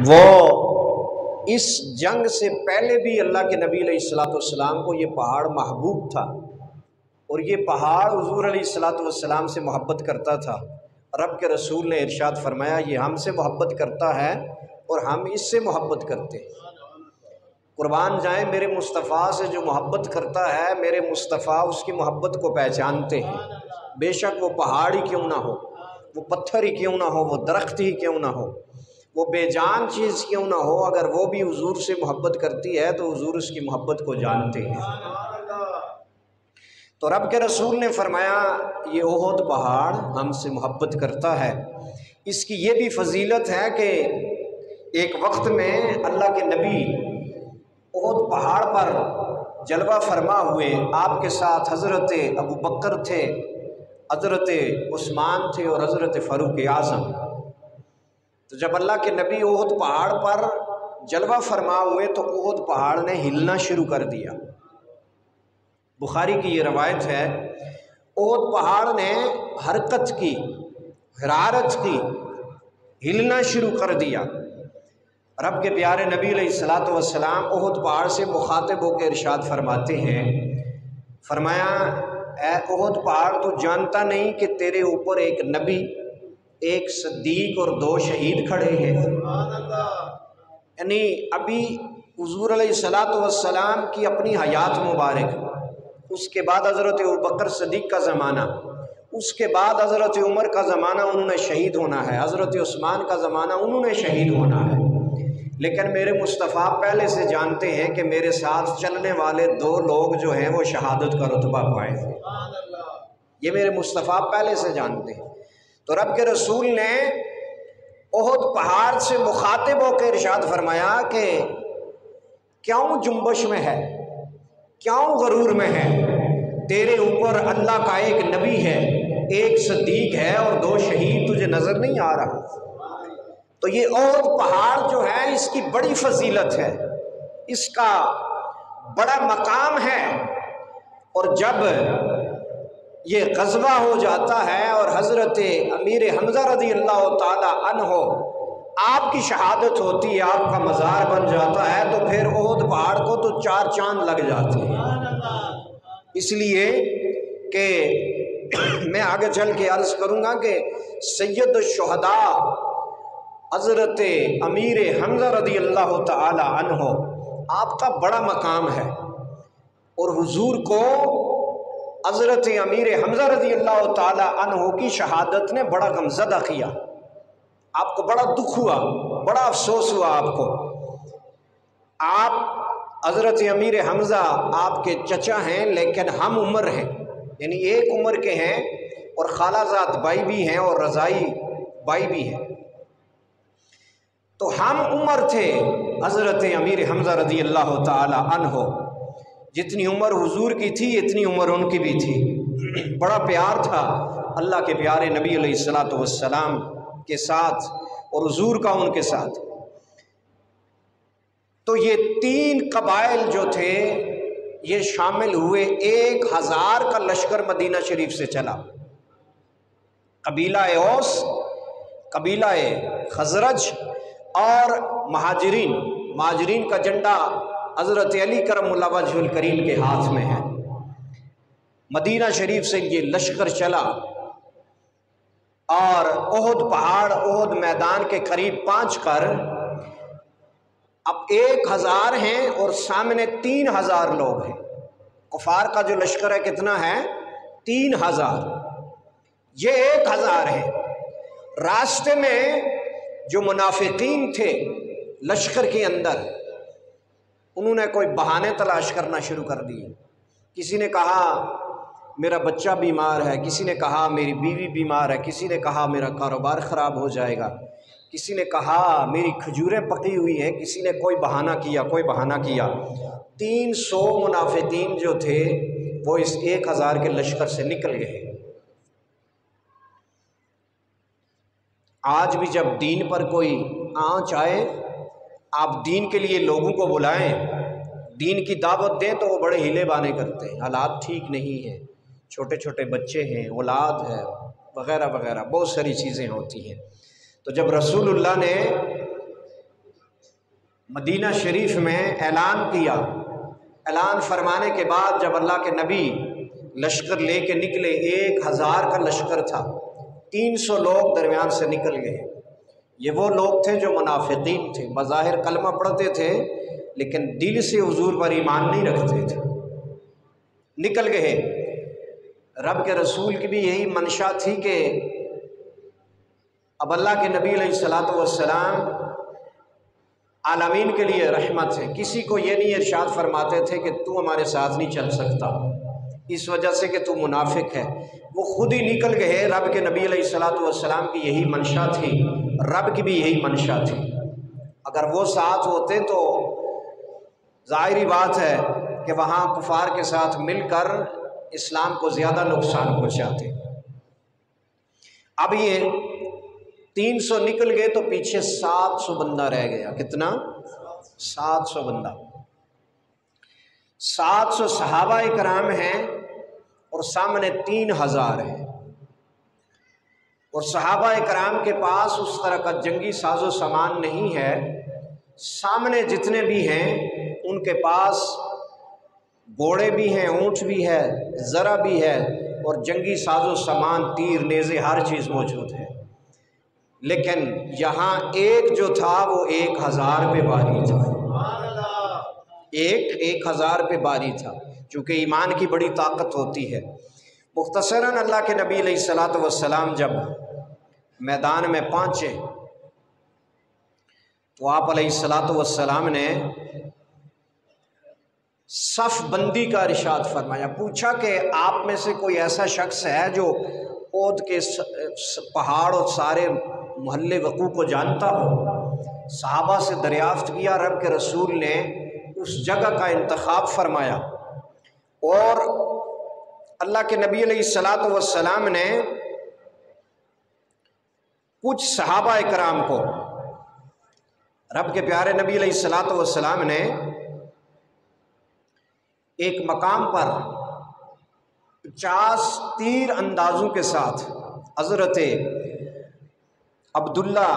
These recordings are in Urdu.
وہ اس جنگ سے پہلے بھی اللہ کے نبی علیہ الصلوۃ والسلام کو یہ پہاڑ محبوب تھا، اور یہ پہاڑ حضور علیہ الصلوۃ والسلام سے محبت کرتا تھا۔ رب کے رسول نے ارشاد فرمایا یہ ہم سے محبت کرتا ہے اور ہم اس سے محبت کرتے ہیں۔ قربان جائیں، میرے مصطفیٰ سے جو محبت کرتا ہے، میرے مصطفیٰ اس کی محبت کو پہچانتے ہیں، بے شک وہ پہاڑ ہی کیوں نہ ہو، وہ پتھر ہی کیوں نہ ہو، وہ درخت ہی کیوں نہ ہو، وہ بے جان چیز کیوں نہ ہو، اگر وہ بھی حضور سے محبت کرتی ہے تو حضور اس کی محبت کو جانتے ہیں۔ تو رب کے رسول نے فرمایا یہ احد پہاڑ ہم سے محبت کرتا ہے۔ اس کی یہ بھی فضیلت ہے کہ ایک وقت میں اللہ کے نبی احد پہاڑ پر جلوہ فرما ہوئے، آپ کے ساتھ حضرت ابو بکر تھے، حضرت عثمان تھے اور حضرت فاروق اعظم۔ تو جب اللہ کے نبی احد پہاڑ پر جلوہ فرما ہوئے تو احد پہاڑ نے ہلنا شروع کر دیا۔ بخاری کی یہ روایت ہے، احد پہاڑ نے حرکت کی، حرارت کی، ہلنا شروع کر دیا۔ رب کے پیارے نبی علیہ الصلوۃ والسلام احد پہاڑ سے مخاطب ہو کے ارشاد فرماتے ہیں، فرمایا اے احد پہاڑ تو جانتا نہیں کہ تیرے اوپر ایک نبی، ایک صدیق اور 2 شہید کھڑے ہیں۔ یعنی ابھی حضور علیہ الصلوۃ والسلام کی اپنی حیات مبارک، اس کے بعد حضرت ابوبکر صدیق کا زمانہ، اس کے بعد حضرت عمر کا زمانہ، انہوں نے شہید ہونا ہے، حضرت عثمان کا زمانہ، انہوں نے شہید ہونا ہے، لیکن میرے مصطفیٰ پہلے سے جانتے ہیں کہ میرے ساتھ چلنے والے 2 لوگ جو ہیں وہ شہادت کا رتبہ پائے تھے۔ یہ میرے مصطفیٰ پہلے سے جانتے ہیں۔ تو رب کے رسول نے احد پہاڑ سے مخاطب ہو کے ارشاد فرمایا کہ کیوں جنبش میں ہے، کیوں غرور میں ہے، تیرے اوپر اللہ کا ایک نبی ہے، ایک صدیق ہے اور 2 شہید تجھے نظر نہیں آ رہا؟ تو یہ احد پہاڑ جو ہے اس کی بڑی فضیلت ہے، اس کا بڑا مقام ہے، اور جب یہ غزوہ ہو جاتا ہے اور حضرت امیر حمزہ رضی اللہ تعالی عنہ آپ کی شہادت ہوتی ہے، آپ کا مزار بن جاتا ہے، تو پھر احد پہاڑ کو تو 4 چاند لگ جاتے ہیں۔ اس لیے کہ میں آگے چل کے عرض کروں گا کہ سید الشہداء حضرت امیر حمزہ رضی اللہ تعالی عنہ آپ کا بڑا مقام ہے، اور حضور کو حضرت امیر حمزہ رضی اللہ تعالی عنہ کی شہادت نے بڑا غمزدہ کیا، آپ کو بڑا دکھ ہوا، بڑا افسوس ہوا آپ کو۔ آپ حضرت امیر حمزہ آپ کے چچا ہیں لیکن ہم عمر ہیں، یعنی ایک عمر کے ہیں، اور خالہ زاد بھائی بھی ہیں اور رضائی بھائی بھی ہیں، تو ہم عمر تھے حضرت امیر حمزہ رضی اللہ تعالی عنہ۔ جتنی عمر حضور کی تھی اتنی عمر ان کی بھی تھی، بڑا پیار تھا اللہ کے پیارے نبی علیہ الصلوۃ والسلام کے ساتھ اور حضور کا ان کے ساتھ۔ تو یہ 3 قبائل جو تھے یہ شامل ہوئے، 1000 کا لشکر مدینہ شریف سے چلا، قبیلہ اوس، قبیلہ خزرج اور مہاجرین کا جھنڈا حضرت علی کرم اللہ وجہ الکریم کے ہاتھ میں ہے۔ مدینہ شریف سے یہ لشکر چلا اور احد پہاڑ، احد میدان کے قریب پہنچ کر اب 1000 ہیں اور سامنے 3000 لوگ ہیں۔ کفار کا جو لشکر ہے کتنا ہے؟ 3000، یہ 1000 ہیں۔ راستے میں جو منافقین تھے لشکر کے اندر، انہوں نے کوئی بہانے تلاش کرنا شروع کر دیے۔ کسی نے کہا میرا بچہ بیمار ہے، کسی نے کہا میری بیوی بیمار ہے، کسی نے کہا میرا کاروبار خراب ہو جائے گا، کسی نے کہا میری کھجوریں پکی ہوئی ہیں، کسی نے کوئی بہانہ کیا۔ 300 منافقین جو تھے وہ اس 1000 کے لشکر سے نکل گئے۔ آج بھی جب دین پر کوئی آنچ آئے، آپ دین کے لیے لوگوں کو بلائیں، دین کی دعوت دیں تو وہ بڑے ہیلے بانے کرتے ہیں، حالات ٹھیک نہیں ہیں، چھوٹے چھوٹے بچے ہیں، اولاد ہے، وغیرہ وغیرہ بہت ساری چیزیں ہوتی ہیں۔ تو جب رسول اللہ نے مدینہ شریف میں اعلان کیا۔ اعلان فرمانے کے بعد جب اللہ کے نبی لشکر لے کے نکلے، 1000 کا لشکر تھا، 300 لوگ درمیان سے نکل گئے۔ یہ وہ لوگ تھے جو منافقین تھے، بظاہر کلمہ پڑھتے تھے لیکن دل سے حضور پر ایمان نہیں رکھتے تھے، نکل گئے۔ رب کے رسول کی بھی یہی منشا تھی کہ اب اللہ کے نبی علیہ الصلاۃ والسلام عالمین کے لیے رحمت ہے، کسی کو یہ نہیں ارشاد فرماتے تھے کہ تو ہمارے ساتھ نہیں چل سکتا اس وجہ سے کہ تو منافق ہے۔ وہ خود ہی نکل گئے۔ رب کے نبی علیہ الصلاۃ والسلام کی یہی منشا تھی، رب کی بھی یہی منشا تھی۔ اگر وہ ساتھ ہوتے تو ظاہری بات ہے کہ وہاں کفار کے ساتھ مل کر اسلام کو زیادہ نقصان پہنچاتے۔ اب یہ 300 نکل گئے تو پیچھے 700 بندہ رہ گیا۔ کتنا؟ 700 بندہ۔ 700 صحابہ کرام ہیں اور سامنے 3000 ہیں، اور صحابہ کرام کے پاس اس طرح کا جنگی ساز و سامان نہیں ہے۔ سامنے جتنے بھی ہیں ان کے پاس گھوڑے بھی ہیں، اونٹ بھی ہے، ذرا بھی ہے، اور جنگی ساز و سامان، تیر، نیزے، ہر چیز موجود ہے۔ لیکن یہاں ایک جو تھا وہ 1000 پہ باری تھا، 1000 پہ باری تھا، چونکہ ایمان کی بڑی طاقت ہوتی ہے۔ مختصراً اللہ کے نبی علیہ الصلاۃ والسلام جب میدان میں پہنچے تو آپ علیہ الصلاۃ والسلام نے صف بندی کا ارشاد فرمایا۔ پوچھا کہ آپ میں سے کوئی ایسا شخص ہے جو اود کے پہاڑ اور سارے محلے وقوع کو جانتا ہو؟ صحابہ سے دریافت کیا، رب کے رسول نے اس جگہ کا انتخاب فرمایا، اور اللہ کے نبی علیہ الصلاۃ والسلام نے کچھ صحابہ کرام کو، رب کے پیارے نبی علیہ الصلاۃ والسلام نے ایک مقام پر 50 تیر اندازوں کے ساتھ حضرت عبداللہ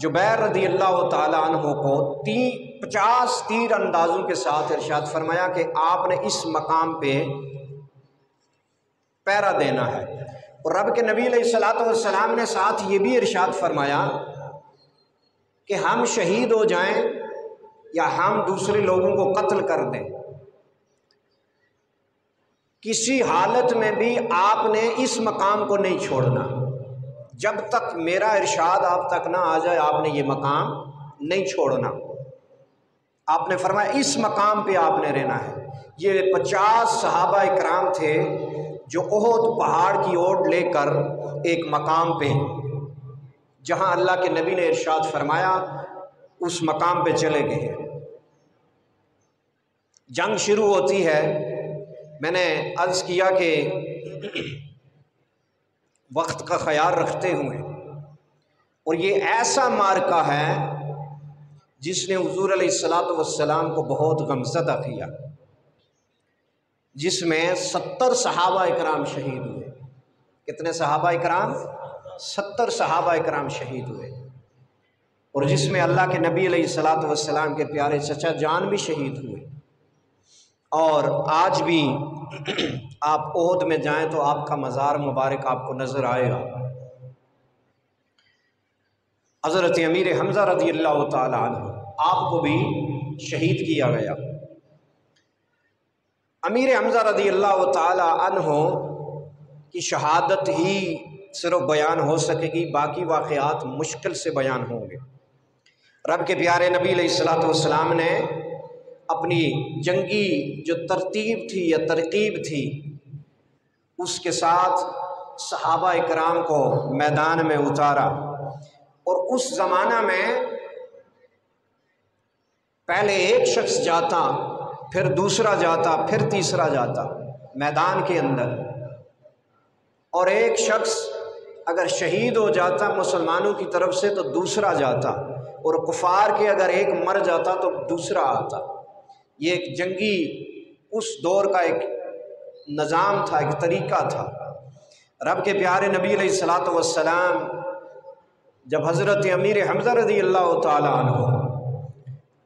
جبیر رضی اللہ تعالیٰ عنہ کو 50 تیر اندازوں کے ساتھ ارشاد فرمایا کہ آپ نے اس مقام پہ پہرا دینا ہے۔ اور رب کے نبی علیہ الصلاۃ والسلام نے ساتھ یہ بھی ارشاد فرمایا کہ ہم شہید ہو جائیں یا ہم دوسرے لوگوں کو قتل کر دیں، کسی حالت میں بھی آپ نے اس مقام کو نہیں چھوڑنا، جب تک میرا ارشاد آپ تک نہ آ جائے آپ نے یہ مقام نہیں چھوڑنا۔ آپ نے فرمایا اس مقام پہ آپ نے رہنا ہے۔ یہ 50 صحابہ کرام تھے جو احد پہاڑ کی اوٹ لے کر ایک مقام پہ، جہاں اللہ کے نبی نے ارشاد فرمایا، اس مقام پہ چلے گئے۔ جنگ شروع ہوتی ہے۔ میں نے عرض کیا کہ وقت کا خیال رکھتے ہوئے، اور یہ ایسا معرکہ ہے جس نے حضور علیہ الصلاۃ والسلام کو بہت غمزدہ کیا، جس میں 70 صحابہ کرام شہید ہوئے۔ کتنے صحابہ کرام؟ 70 صحابہ کرام شہید ہوئے، اور جس میں اللہ کے نبی علیہ الصلاۃ والسلام کے پیارے چچا جان بھی شہید ہوئے۔ اور آج بھی آپ احد میں جائیں تو آپ کا مزار مبارک آپ کو نظر آئے گا۔ حضرت امیر حمزہ رضی اللہ تعالی عنہ، آپ کو بھی شہید کیا گیا۔ امیر حمزہ رضی اللہ تعالی عنہ کی شہادت ہی صرف بیان ہو سکے گی، باقی واقعات مشکل سے بیان ہوں گے۔ رب کے پیارے نبی علیہ الصلاۃ والسلام نے اپنی جنگی جو ترتیب تھی یا ترکیب تھی، اس کے ساتھ صحابہ کرام کو میدان میں اتارا، اور اس زمانہ میں پہلے ایک شخص جاتا، پھر دوسرا جاتا، پھر تیسرا جاتا میدان کے اندر، اور ایک شخص اگر شہید ہو جاتا مسلمانوں کی طرف سے تو دوسرا جاتا، اور کفار کے اگر ایک مر جاتا تو دوسرا آتا۔ یہ ایک جنگی اس دور کا ایک نظام تھا، ایک طریقہ تھا۔ رب کے پیارے نبی علیہ الصلاۃ والسلام جب حضرت امیر حمزہ رضی اللہ تعالیٰ عنہ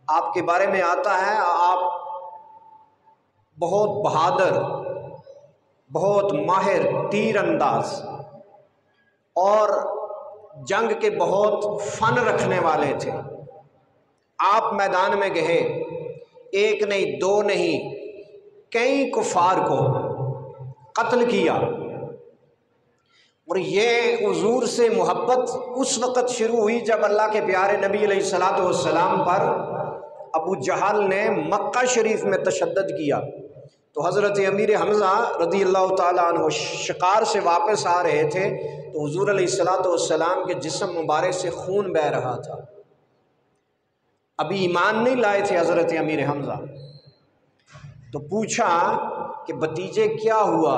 آپ کے بارے میں آتا ہے آپ بہت بہادر، بہت ماہر تیر انداز اور جنگ کے بہت فن رکھنے والے تھے۔ آپ میدان میں گئے، ایک نہیں دو نہیں کئی کفار کو قتل کیا، اور یہ حضور سے محبت اس وقت شروع ہوئی جب اللہ کے پیارے نبی علیہ الصلوۃ والسلام پر ابو جہل نے مکہ شریف میں تشدد کیا۔ تو حضرت امیر حمزہ رضی اللہ تعالیٰ عنہ شکار سے واپس آ رہے تھے تو حضور علیہ الصلوۃ والسلام کے جسم مبارک سے خون بہہ رہا تھا۔ ابھی ایمان نہیں لائے تھے حضرت امیر حمزہ، تو پوچھا کہ بھتیجے کیا ہوا؟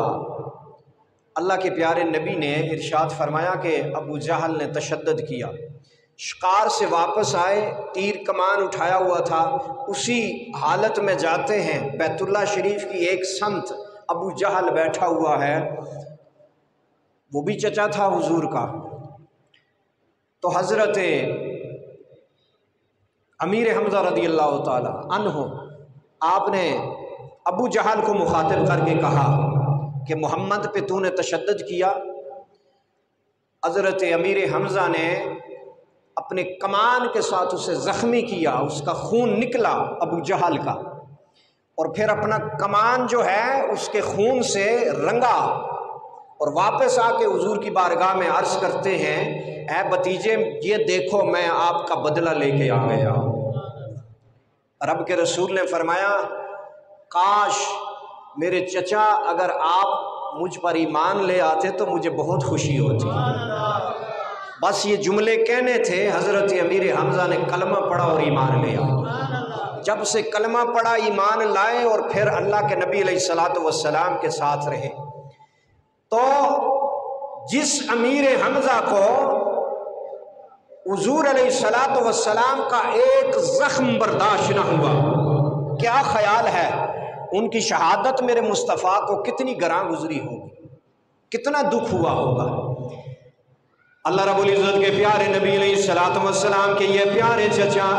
اللہ کے پیارے نبی نے ارشاد فرمایا کہ ابو جہل نے تشدد کیا۔ شکار سے واپس آئے، تیر کمان اٹھایا ہوا تھا، اسی حالت میں جاتے ہیں بیت اللہ شریف کی ایک سمت ابو جہل بیٹھا ہوا ہے، وہ بھی چچا تھا حضور کا۔ تو حضرت امیر حمزہ رضی اللہ تعالی عنہ آپ نے ابو جہل کو مخاطب کر کے کہا کہ محمد پہ تو نے تشدد کیا۔ حضرت امیر حمزہ نے اپنے کمان کے ساتھ اسے زخمی کیا، اس کا خون نکلا ابو جہل کا، اور پھر اپنا کمان جو ہے اس کے خون سے رنگا، اور واپس آ کے حضور کی بارگاہ میں عرض کرتے ہیں اے بھتیجے یہ دیکھو میں آپ کا بدلہ لے کے آ گیا۔ رب کے رسول نے فرمایا کاش میرے چچا اگر آپ مجھ پر ایمان لے آتے تو مجھے بہت خوشی ہوتی۔ بس یہ جملے کہنے تھے، حضرت امیر حمزہ نے کلمہ پڑھا اور ایمان لے آئے۔ جب سے کلمہ پڑھا ایمان لائے اور پھر اللہ کے نبی علیہ الصلوۃ والسلام کے ساتھ رہے۔ تو جس امیر حمزہ کو حضور علیہ الصلوۃ والسلام کا ایک زخم برداشت نہ ہوا، کیا خیال ہے ان کی شہادت میرے مصطفیٰ کو کتنی گراں گزری ہوگی، کتنا دکھ ہوا ہوگا۔ اللہ رب العزت کے پیارے نبی علیہ الصلوۃ والسلام کے یہ پیارے چچا،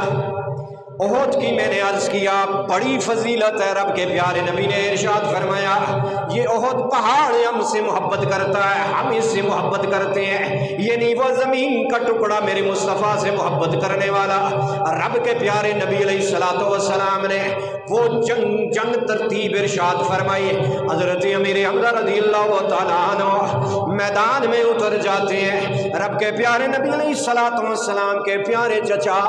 احد کی میں نے عرض کیا بڑی فضیلت ہے۔ رب کے پیارے نبی نے ارشاد فرمایا یہ احد پہاڑ ہم سے محبت کرتا ہے، ہم اس سے محبت کرتے ہیں، یہ نہیں وہ زمین کا ٹکڑا میرے مصطفیٰ سے محبت کرنے والا۔ رب کے پیارے نبی علیہ الصلوۃ والسلام نے وہ جنگ ترتیب ارشاد فرمائی۔ حضرت امیر حمزہ رضی اللہ تعالیٰ عنہ میدان میں اتر جاتے ہیں۔ رب کے پیارے نبی علیہ الصلوۃ والسلام کے پیارے چچا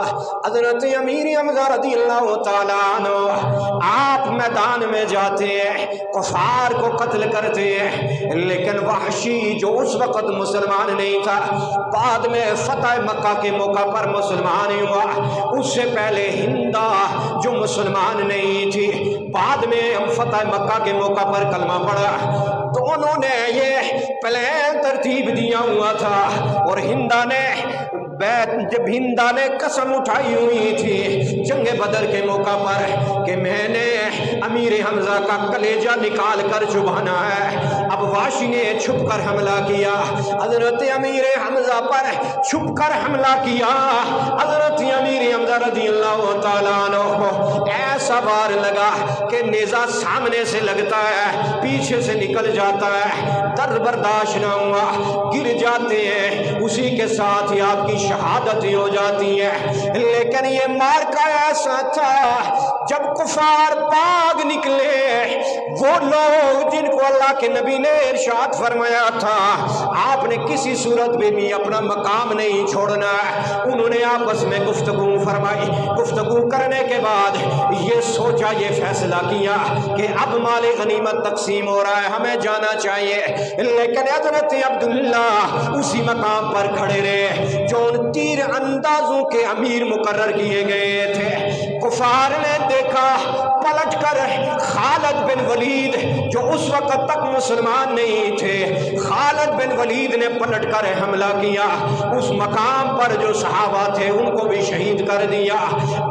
حضرت امیر حمزہ رضی اللہ تعالیٰ عنہ آپ میدان میں جاتے ہیں، کفار کو قتل کرتے ہیں، لیکن وحشی جو اس وقت مسلمان نہیں تھا، بعد میں فتح مکہ کے موقع پر مسلمان ہوا، اس سے پہلے ہندا جو مسلمان نہیں تھی، بعد میں فتح مکہ کے موقع پر کلمہ پڑھا۔ دونوں نے یہ پلان ترتیب دیا ہوا تھا، اور ہندا نے جب ہندا نے قسم اٹھائی ہوئی تھی جنگ بدر کے موقع پر کہ میں نے امیر حمزہ کا کلیجہ نکال کر چبانا ہے، اب وحشی نے چھپ کر حملہ کیا، حضرت امیر حمزہ پر چھپ کر حملہ کیا۔ حضرت امیر حمزہ رضی اللہ تعالیٰ عنہ کو ایسا وار لگا کہ نیزہ سامنے سے لگتا ہے پیچھے سے نکل جاتا ہے، درد برداشت نہ ہوا، گر جاتے ہیں، اسی کے ساتھ ہی آپ کی شہادت ہو جاتی ہے۔ لیکن یہ مارکا ایسا تھا جب کفار بھاگ نکلے، وہ لوگ جن کو اللہ کے نبی نے ارشاد فرمایا تھا آپ نے کسی صورت میں بھی اپنا مقام نہیں چھوڑنا ہے، انہوں نے آپس میں گفتگو فرمائی۔ گفتگو کرنے کے بعد یہ سوچا، یہ فیصلہ کیا کہ اب مال غنیمت تقسیم ہو رہا ہے، ہمیں جانا چاہیے، لیکن حضرت عبداللہ اسی مقام پر کھڑے رہے جو ان تیر اندازوں کے امیر مقرر کیے گئے تھے۔ کفار نے دیکھا، پلٹ کر خالد بن ولید جو اس وقت تک مسلمان نہیں تھے، خالد بن ولید نے پلٹ کر حملہ کیا، اس مقام پر جو صحابہ تھے ان کو بھی شہید کر دیا،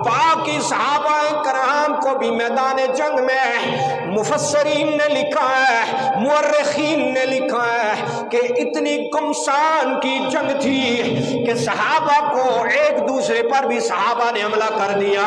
باقی صحابہ کرام کو بھی میدان جنگ میں مفسرین نے لکھا ہے، مورخین نے لکھا ہے کہ اتنی گمسان کی جنگ تھی کہ صحابہ کو ایک دوسرے پر بھی صحابہ نے حملہ کر دیا،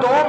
2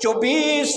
24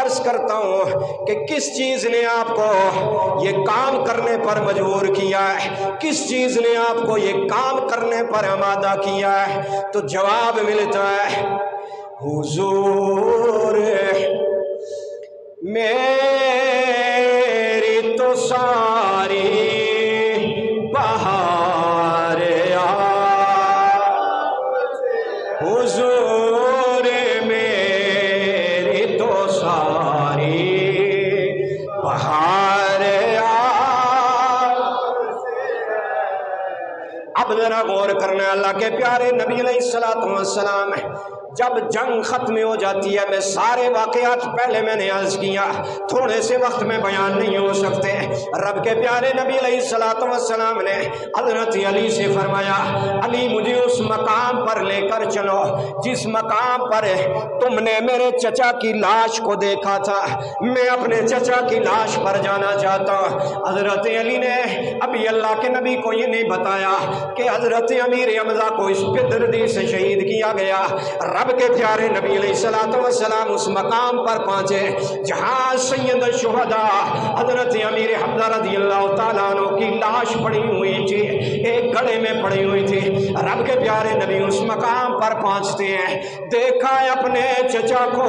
عرض کرتا ہوں کہ کس چیز نے آپ کو یہ کام کرنے پر مجبور کیا ہے، کس چیز نے آپ کو یہ کام کرنے پر آمادہ کیا ہے؟ تو جواب ملتا ہے حضور میری تو ساری بہار حضور میری تو ساری بہار اب ذرا غور کرنا، اللہ کے پیارے نبی علیہ السلام جب جنگ ختم ہو جاتی ہے، میں سارے واقعات پہلے میں نے عرض کیا، تھوڑے سے وقت میں بیان نہیں ہو سکتے۔ رب کے پیارے نبی علیہ السلام نے حضرت علی سے فرمایا، علی مجھے اس مقام پر لے کر چلو جس مقام پر تم نے میرے چچا کی لاش کو دیکھا تھا، میں اپنے چچا کی لاش پر جانا چاہتا ہوں۔ حضرت علی نے ابھی اللہ کے نبی کو یہ نہیں بتایا کہ حضرت امیر حمزہ کو اس بدردی سے شہید کیا گیا۔ رب کے پیارے نبی علیہ السلام اس مقام پر پہنچے جہاں سید الشہداء حضرت امیر حمزہ رضی اللہ تعالیٰ عنہ کی لاش پڑی ہوئی تھی، ایک گڑھے میں پڑی ہوئی تھی۔ رب کے پیارے نبی اس مقام پر پہنچتے ہیں، دیکھا ہے اپنے چچا کو،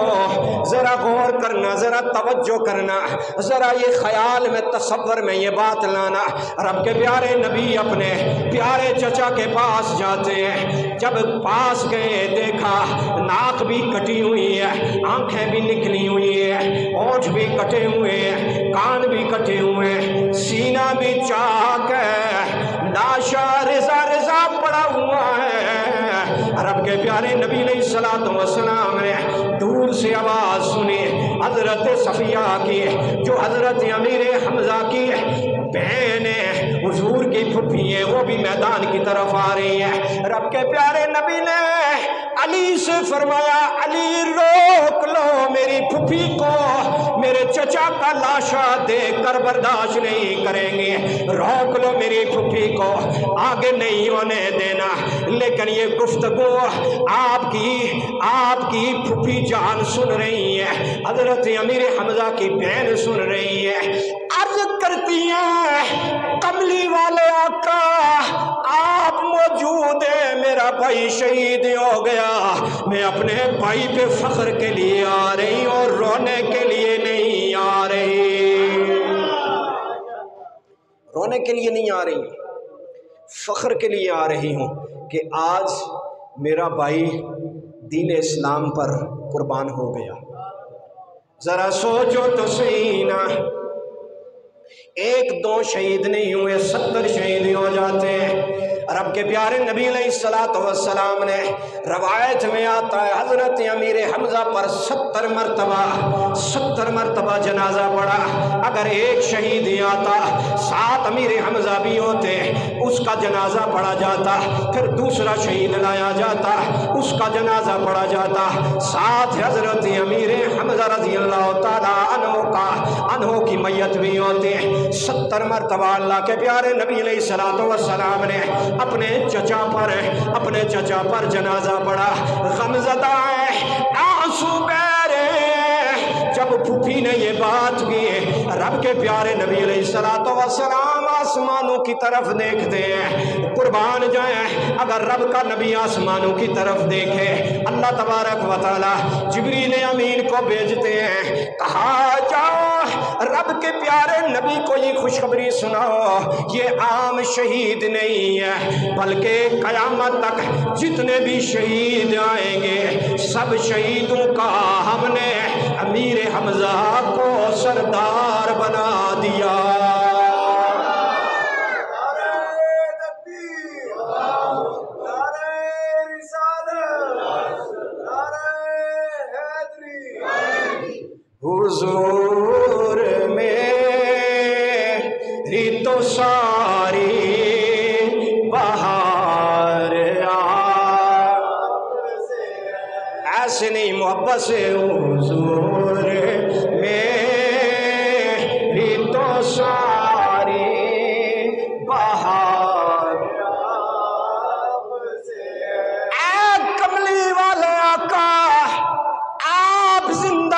ذرا غور کرنا، ذرا توجہ کرنا، ذرا یہ خیال میں تصور میں یہ بات لانا۔ رب کے پیارے نبی اپنے پیارے چچا کے پاس جاتے ہیں، جب پاس گئے دیکھا ناک بھی کٹی ہوئی ہے، آنکھیں بھی نکلی ہوئی ہے، ہونٹ بھی کٹے ہوئے ہیں، کان بھی کٹے ہوئے ہیں، سینہ بھی چاک ہے، لاشا رضا رضا پڑا ہوا ہے۔ رب کے پیارے نبی علیہ السلام نے دور سے آواز سنی، حضرت صفیہ کی جو حضرت امیر حمزہ کی بہن ہے، حضور کی پھپھی ہے، وہ بھی میدان کی طرف آ رہی ہے۔ رب کے پیارے نبی نے علی سے فرمایا، علی روک لو میری پھپھی کو، میرے چچا کا لاشا دیکھ کر برداشت نہیں کریں گے، روک لو میری پھپھی کو، آگے نہیں ہونے دینا۔ لیکن یہ گفتگو آپ کی پھپھی جان سن رہی ہے، حضرت امیر حمزہ کی بہن سن رہی ہے، عرض کرتی ہیں کملی والے آقا آپ موجود ہیں، میرا بھائی شہید ہو گیا، میں اپنے بھائی پہ فخر کے لیے آ رہی اور رونے کے لیے نہیں آ رہی، رونے کے لیے نہیں آ رہی، فخر کے لیے آ رہی ہوں کہ آج میرا بھائی دین اسلام پر قربان ہو گیا۔ ذرا سوچو تو صحیح نا، ایک دو شہید نہیں ہوئے، 70 شہید ہو جاتے ہیں۔ رب کے پیارے نبی علیہ السلام نے روایت میں آتا ہے حضرت امیر حمزہ پر 70 مرتبہ جنازہ پڑا۔ اگر ایک شہید ہی آتا، 7 امیر حمزہ بھی ہوتے، اس کا جنازہ پڑا جاتا، پھر دوسرا شہید لایا جاتا، اس کا جنازہ پڑا جاتا، ساتھ حضرت امیر حمزہ رضی اللہ تعالیٰ عنہ کی میت بھی ہوتے۔ 70 مرتبہ اللہ کے پیارے نبی علیہ السلام نے اپنے چچا پر جنازہ پڑا، غمزدہ آنسو بہ رہے۔ جب پھوپھی نے یہ بات کی، رب کے پیارے نبی علیہ السلام آسمانوں کی طرف دیکھتے ہیں، قربان جائیں اگر رب کا نبی آسمانوں کی طرف دیکھے، اللہ تبارک و تعالی جبریل امین کو بھیجتے ہیں، کہا جاؤ رب کے پیارے نبی کو یہ خوشخبری سناؤ، یہ عام شہید نہیں ہے بلکہ قیامت تک جتنے بھی شہید آئیں گے سب شہیدوں کا ہم نے امیر حمزہ کو سردار بنا دیا۔ حضور میری تو ساری بہار ایسے نہیں، محبت سے حضور میری تو ساری بہار، اے کملی والے آقا آپ زندہ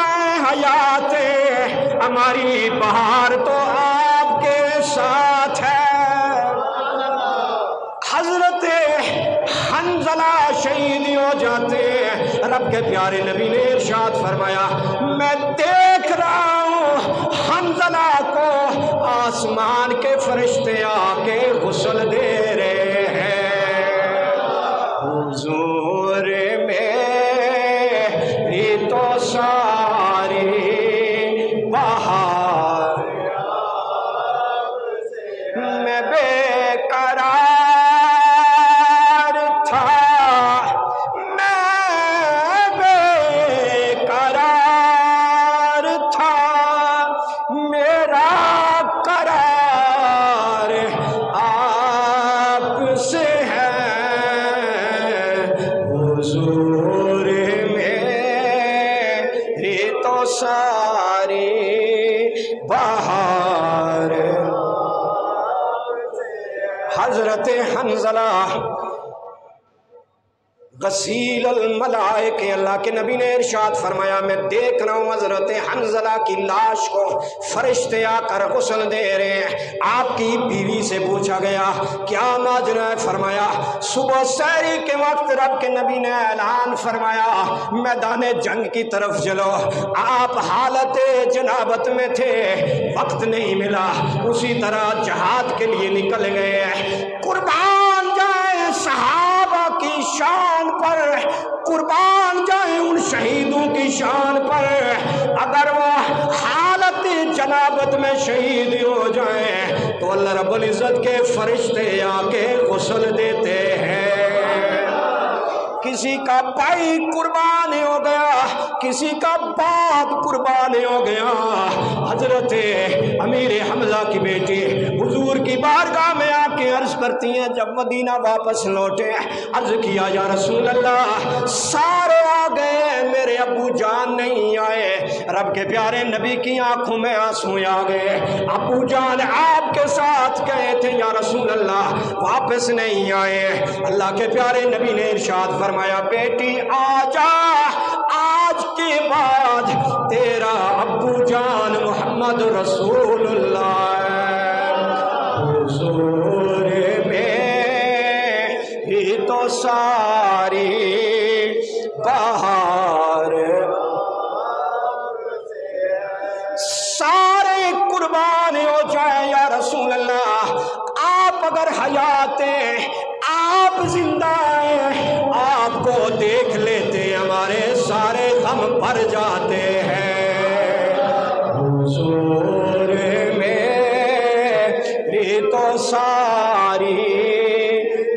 ہماری بہار تو آپ کے ساتھ ہے۔ حضرت حنظلہ شہید ہو جاتے ہیں، رب کے پیارے نبی نے ارشاد فرمایا میں دیکھ رہا ہوں حنظلہ کو آسمان کے فرشتے آ کے غسل دے رہے ہیں۔ حضور میری تو ساری بہار میں بے قرار تھا، میں بے قرار تھا، میرا قرار آپ سے ہے۔ حضور میری تو ساری بہار۔ حضرت حنظلہ غسیل الملائکہ، اللہ کے نبی نے ارشاد فرمایا میں دیکھ رہا ہوں حضرت حنظلہ کی لاش کو فرشتے آ کر غسل دے رہے ہیں۔ آپ کی بیوی سے پوچھا گیا کیا ماجرا ہے؟ فرمایا صبح سحری کے وقت رب کے نبی نے اعلان فرمایا میدان جنگ کی طرف چلو، آپ حالت جنابت میں تھے، وقت نہیں ملا، اسی طرح جہاد کے لیے نکل گئے۔ قربان جائیں صحابہ کی شان پر، قربان جائیں ان شہیدوں کی شان پر، اگر وہ حالت جنابت میں شہید ہو جائیں تو اللہ رب العزت کے فرشتے آ کے غسل دیتے ہیں۔ کسی کا بھائی قربان ہو گیا، کسی کا باپ قربان ہو گیا، حضرت امیر حمزہ کی بیٹی حضور کی بارگاہ میں آ کے عرض کرتی ہیں جب مدینہ واپس لوٹے، عرض کیا یا رسول اللہ سارے آ گئے، میرے ابو جان نہیں آئے۔ رب کے پیارے نبی کی آنکھوں میں آنسو آ گئے، ابو جان آپ کے ساتھ گئے تھے یا رسول اللہ، واپس نہیں آئے۔ اللہ کے پیارے نبی نے ارشاد فرمایا بیٹی آ جا، آج کے بعد تیرا ابو جان محمد رسول اللہ ہے۔ حضور میری تو ساری بہار، سارے قربان ہو جائے یا رسول اللہ، آپ اگر حیات ہیں، آپ زندہ ہیں، آپ کو دیکھ لیتے ہمارے سارے غم بھر جاتے ہیں۔ حضور میری تو ساری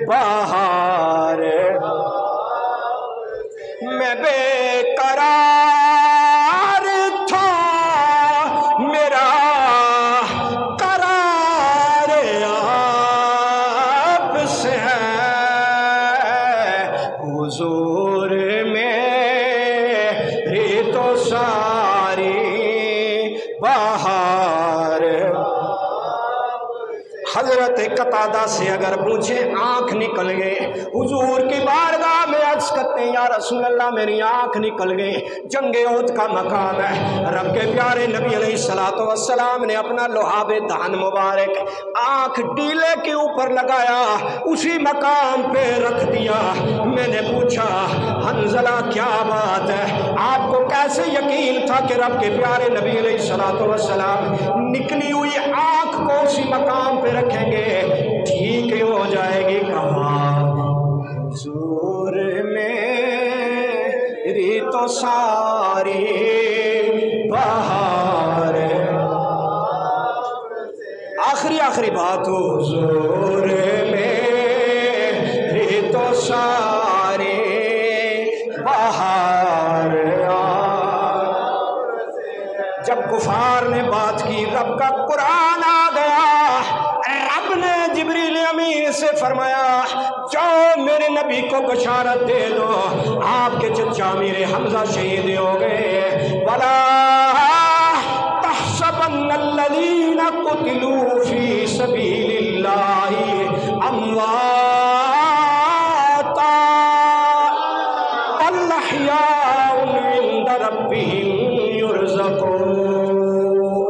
بہار، میں بے قرار تھا، میرا قرار آپ سے ہے۔ حضور میری تو ساری بہار۔ حضرت قتادہ سے اگر پوچھے آنکھ نکل گئے، حضور کی بارگاہ میں عرض کرتے ہیں یا رسول اللہ میری آنکھ نکل گئی، جنگ احد کا مقام ہے، رب کے پیارے نبی علیہ السلام نے اپنا لحاب دہن مبارک آنکھ ڈیلے کے اوپر لگایا، اسی مقام پہ رکھ دیا۔ میں نے پوچھا حنظلہ کیا بات ہے، آپ کو کیسے یقین تھا کہ رب کے پیارے نبی علیہ السلام نکلی ہوئی آنکھ کو اسی مقام پہ رکھیں گے، ٹھیک ہو جائے گی؟ کہا حضور میری تو ساری بہار، آخری بات، حضور میری تو ساری بہار۔ جب کفار نے بات کی، رب کا قرآن آ گیا، رب نے جبریل امین سے فرمایا جاؤ میرے نبی کو بشارت دے دو، آپ کے چچا میرے حمزہ شہید ہو گئے۔ وَلَا تَحْسَبَنَّ الَّذِينَ قُتِلُوا فِي سَبِيلِ اللَّهِ أَمْوَاتًا بَلْ أَحْيَاءٌ عِندَ رَبِّهِمْ يُرْزَقُونَ۔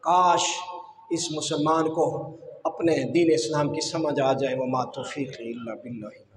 کاش اس مسلمان کو اپنے دین اسلام کی سمجھ آ جائے۔ وما توفیقی الا باللہ۔